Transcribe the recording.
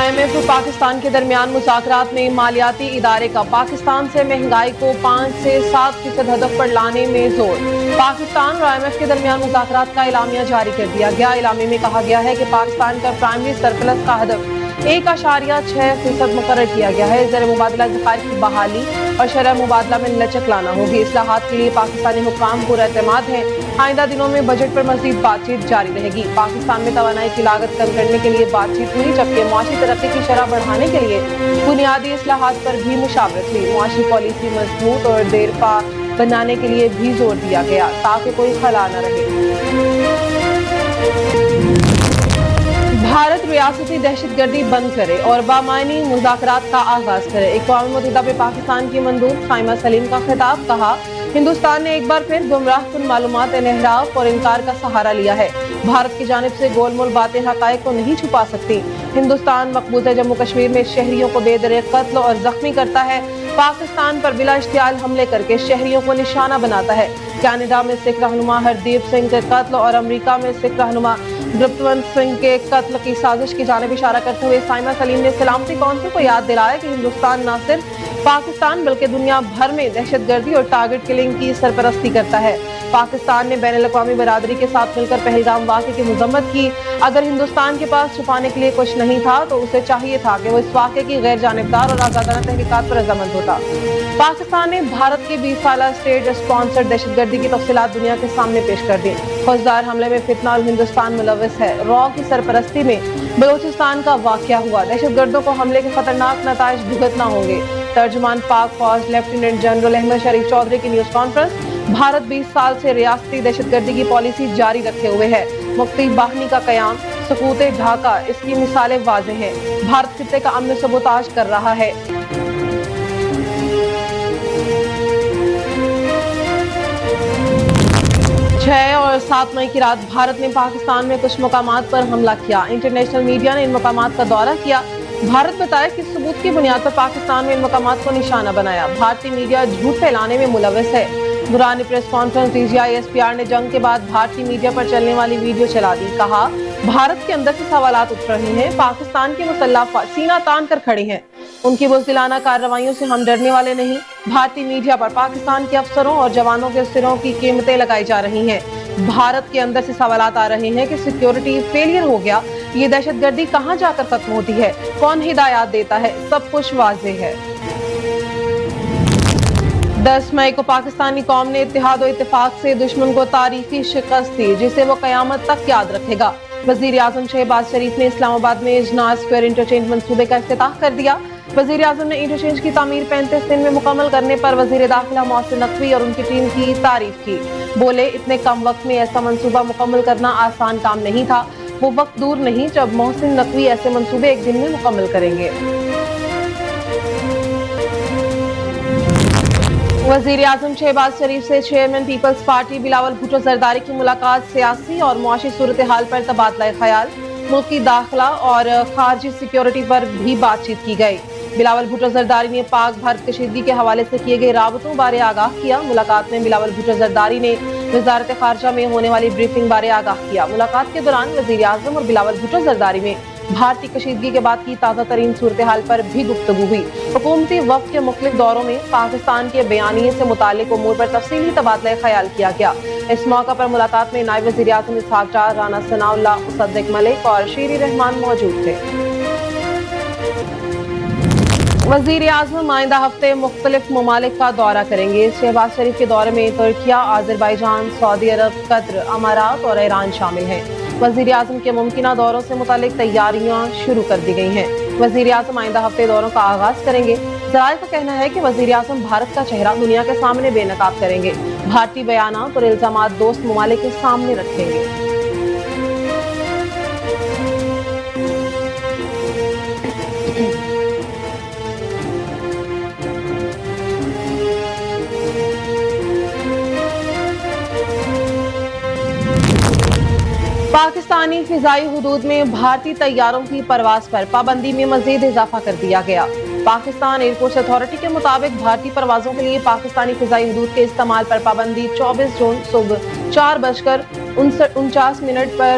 IMF اور پاکستان کے درمیان مذاکرات میں مالیاتی ادارے کا پاکستان سے مہنگائی کو 5 سے 7% ہدف پر لانے میں زور۔ پاکستان اور IMF کے درمیان مذاکرات کا اعلامیہ جاری کر دیا گیا۔ اعلامیے میں کہا گیا ہے کہ پاکستان کا پرائمری سرپلس کا ہدف 1.6% مقرر کیا گیا ہے۔ زر مبادلہ ذخائر کی بحالی اور شرح مبادلہ میں لچک لانا ہوگی۔ اصلاحات کے لیے پاکستانی حکام پر اعتماد ہیں۔ آئندہ دنوں میں بجٹ پر مزید بات چیت جاری رہے گی۔ پاکستان میں توانائی کی لاگت کم کرنے کے لیے بات چیت ہوئی، جبکہ معاشی ترقی کی شرح بڑھانے کے لیے بنیادی اصلاحات پر بھی مشاورت ہوئی۔ معاشی پالیسی مضبوط اور دیرپا بنانے کے لیے بھی زور دیا گیا تاکہ کوئی خلا نہ رہے۔ بھارت ریاستی دہشت گردی بند کرے اور بامعنی مذاکرات کا آغاز کرے۔ اقوام متحدہ میں پاکستان کی مندوب خائمہ سلیم کا خطاب۔ کہا، ہندوستان نے ایک بار پھر گمراہ کن معلومات، انحراف اور انکار کا سہارا لیا ہے۔ بھارت کی جانب سے گول مول باتیں حقائق کو نہیں چھپا سکتی۔ ہندوستان مقبوضہ جموں کشمیر میں شہریوں کو بے دریغ قتل اور زخمی کرتا ہے، پاکستان پر بلا اشتعال حملے کر کے شہریوں کو نشانہ بناتا ہے۔ کینیڈا میں سکھ رہنما ہردیپ سنگھ کے قتل اور امریکہ میں سکھ رہنما گرپتونت سنگھ کے قتل کی سازش کی جانب اشارہ کرتے ہوئے خائمہ سلیم نے سلامتی کونسل کو یاد دلایا کہ ہندوستان نہ صرف پاکستان بلکہ دنیا بھر میں دہشت گردی اور ٹارگٹ کلنگ کی سرپرستی کرتا ہے۔ پاکستان نے بین الاقوامی برادری کے ساتھ مل کر پہلگام واقعے کی مذمت کی۔ اگر ہندوستان کے پاس چھپانے کے لیے کچھ نہیں تھا تو اسے چاہیے تھا کہ وہ اس واقعے کی غیر جانبدار اور آزادانہ تحقیقات پر رضامند ہوتا۔ پاکستان نے بھارت کے 20 سالہ اسٹیٹ اسپانسرڈ دہشت گردی کی تفصیلات دنیا کے سامنے پیش کر دی۔ خوزدار حملے میں فتنہ اور ہندوستان ملوث ہے۔ را کی سرپرستی میں بلوچستان کا واقعہ ہوا۔ دہشت گردوں کو حملے کے خطرناک نتائج بھگتنا ہوں گے۔ ترجمان پاک فوج لیفٹیننٹ جنرل احمد شریف چودھری کی نیوز کانفرنس۔ بھارت 20 سال سے ریاستی دہشت گردی کی پالیسی جاری رکھے ہوئے ہے۔ مفتی باہنی کا قیام، سقوط ڈھاکہ اس کی مثالیں واضح ہیں۔ بھارت خطے کا امن سبوتاژ کر رہا ہے۔ 6 اور 7 مئی کی رات بھارت نے پاکستان میں کچھ مقامات پر حملہ کیا۔ انٹرنیشنل میڈیا نے ان مقامات کا دورہ کیا۔ بھارت بتایا کہ ثبوت کی بنیاد پر پاکستان میں ان مقامات کو نشانہ بنایا۔ بھارتی میڈیا جھوٹ پھیلانے میں ملوث ہے۔ دوران پریس کانفرنس DGI SPR نے جنگ کے بعد بھارتی میڈیا پر چلنے والی ویڈیو چلا دی۔ کہا، بھارت کے اندر سے سوالات اٹھ رہے ہیں۔ پاکستان کے مسلح افواج سینہ تان کر کھڑی ہیں۔ ان کی بزدلانہ کارروائیوں سے ہم ڈرنے والے نہیں۔ بھارتی میڈیا پر پاکستان کے افسروں اور جوانوں کے سروں کی قیمتیں لگائی جا رہی ہیں۔ بھارت کے اندر سے سوالات آ رہے ہیں کہ سیکیورٹی فیلئر ہو گیا، یہ دہشت گردی کہاں جا کر ختم ہوتی ہے، کون ہدایات دیتا ہے، سب کچھ واضح ہے۔ 10 مئی کو پاکستانی قوم نے اتحاد و اتفاق سے دشمن کو تاریخی شکست دی، جسے وہ قیامت تک یاد رکھے گا۔ وزیر اعظم شہباز شریف نے اسلام آباد میں اجناس اسکوائر انٹرچینج منصوبے کا افتتاح کر دیا۔ وزیر اعظم نے انٹرچینج کی تعمیر 35 دن میں مکمل کرنے پر وزیر داخلہ محسن نقوی اور ان کی ٹیم کی تعریف کی۔ بولے، اتنے کم وقت میں ایسا منصوبہ مکمل کرنا آسان کام نہیں تھا۔ وہ وقت دور نہیں جب محسن نقوی ایسے منصوبے ایک دن میں مکمل کریں گے۔ وزیر اعظم شہباز شریف سے chairman Peoples Party Bilawal Bhutto Zardari کی ملاقات، سیاسی اور معاشی صورتحال پر تبادلہ خیال، ملکی داخلہ اور خارجی سیکیورٹی پر بھی بات چیت کی گئی۔ بلاول بھٹو زرداری نے پاک بھارت کشیدگی کے حوالے سے کیے گئے رابطوں بارے آگاہ کیا۔ ملاقات میں بلاول بھٹو زرداری نے وزارت خارجہ میں ہونے والی بریفنگ بارے آگاہ کیا۔ ملاقات کے دوران وزیر اعظم اور بلاول بھٹو زرداری میں بھارتی کشیدگی کے بعد کی تازہ ترین صورتحال پر بھی گفتگو ہوئی۔ حکومتی وفد کے مختلف دوروں میں پاکستان کے بیانیے سے متعلق امور پر تفصیلی تبادلہ خیال کیا گیا۔ اس موقع پر ملاقات میں نائب وزیر اعظم اسحاق ڈار، رانا ثناء اللہ، مصدق ملک اور شیری رحمان موجود تھے۔ وزیر اعظم آئندہ ہفتے مختلف ممالک کا دورہ کریں گے۔ شہباز شریف کے دورے میں ترکیہ، آذربائیجان، سعودی عرب، قطر، امارات اور ایران شامل ہیں۔ وزیر اعظم کے ممکنہ دوروں سے متعلق تیاریاں شروع کر دی گئی ہیں۔ وزیر اعظم آئندہ ہفتے دوروں کا آغاز کریں گے۔ ذرائع کا کہنا ہے کہ وزیر اعظم بھارت کا چہرہ دنیا کے سامنے بے نقاب کریں گے، بھارتی بیانات اور الزامات دوست ممالک کے سامنے رکھیں گے۔ پاکستانی فضائی حدود میں بھارتی طیاروں کی پرواز پر پابندی میں مزید اضافہ کر دیا گیا۔ پاکستان ایئرپورٹس اتھارٹی کے مطابق بھارتی پروازوں کے لیے پاکستانی فضائی حدود کے استعمال پر پابندی 24 جون صبح 4:49 پر